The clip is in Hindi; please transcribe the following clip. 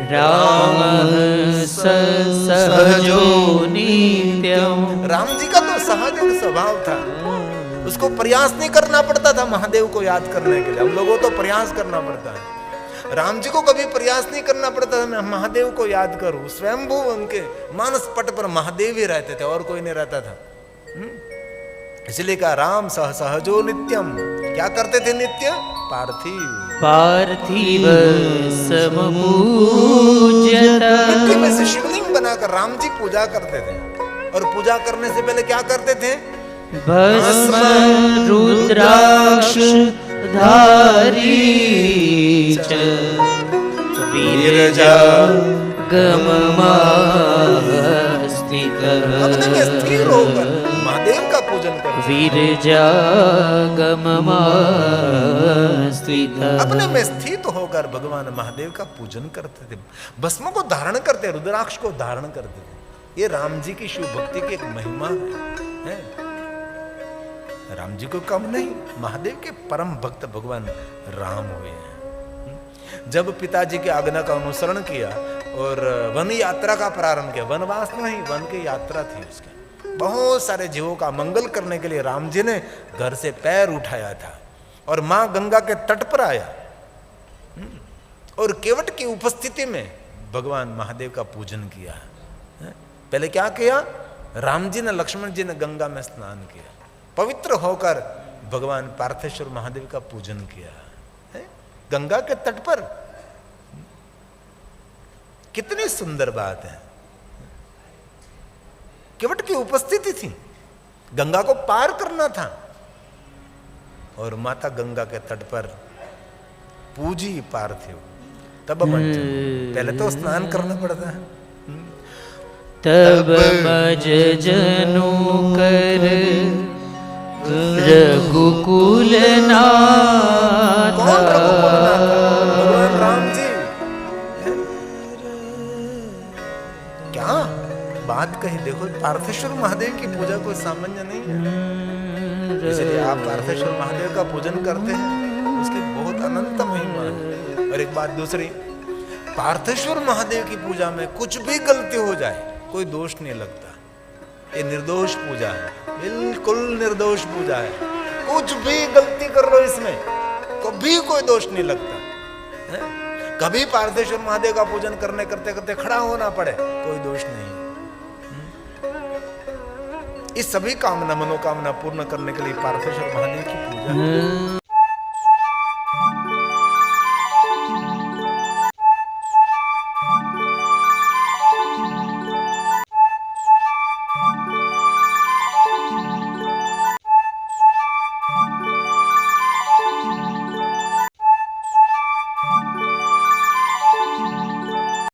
राम सहजो नित्यम। राम जी का तो सहज एक स्वभाव था, उसको प्रयास नहीं करना पड़ता था महादेव को याद करने के लिए। हम लोगों तो प्रयास करना पड़ता है, राम जी को कभी प्रयास नहीं करना पड़ता था मैं महादेव को याद करूं। स्वयंभू उनके मानस पट पर महादेव ही रहते थे और कोई नहीं रहता था। इसलिए कहा राम सहजो नित्यम। क्या करते थे नित्य? पार्थिव पार्थिव समपूज्यत। मिट्टी में से शिवलिंग बनाकर राम जी पूजा करते थे, और पूजा करने से पहले क्या करते थे? भस्म रुद्राक्ष धारी च विरजा गममा स्थित। अपने में स्थिर होकर महादेव का पूजन करते। विरजा गममा स्थित। अपने में स्थित होकर भगवान महादेव का पूजन करते थे, भस्म को धारण करते, रुद्राक्ष को धारण करते थे। ये राम जी की शिव भक्ति की एक महिमा है। राम जी को कम नहीं, महादेव के परम भक्त भगवान राम हुए हैं। जब पिताजी के आज्ञा का अनुसरण किया और वन यात्रा का प्रारंभ किया, वनवास नहीं वन की यात्रा थी उसकी, बहुत सारे जीवों का मंगल करने के लिए राम जी ने घर से पैर उठाया था और मां गंगा के तट पर आया और केवट की उपस्थिति में भगवान महादेव का पूजन किया। पहले क्या किया? राम जी ने लक्ष्मण जी ने गंगा में स्नान किया, पवित्र होकर भगवान पार्थेश्वर महादेव का पूजन किया है गंगा के तट पर। कितनी सुंदर बात है। केवट की उपस्थिति थी, गंगा को पार करना था और माता गंगा के तट पर पूजी पार्थिव। तब पहले तो स्नान करना पड़ता है। तब मज जनु कर रघुकुल नाथ। कौन रघुकुल नाथ? भगवान राम जी। क्या बात कही! देखो पार्थेश्वर महादेव की पूजा कोई सामान्य नहीं है, इसलिए आप पार्थेश्वर महादेव का पूजन करते हैं, उसकी बहुत अनंत महिमा है। और एक बात दूसरी, पार्थेश्वर महादेव की पूजा में कुछ भी गलती हो जाए कोई दोष नहीं लगता। ये निर्दोष पूजा है, बिल्कुल निर्दोष पूजा है। कुछ भी गलती कर लो इसमें कभी कोई दोष नहीं लगता है? कभी पार्थेश्वर महादेव का पूजन करने करते करते खड़ा होना पड़े कोई दोष नहीं। इस सभी कामना मनोकामना पूर्ण करने के लिए पार्थेश्वर महादेव की पूजा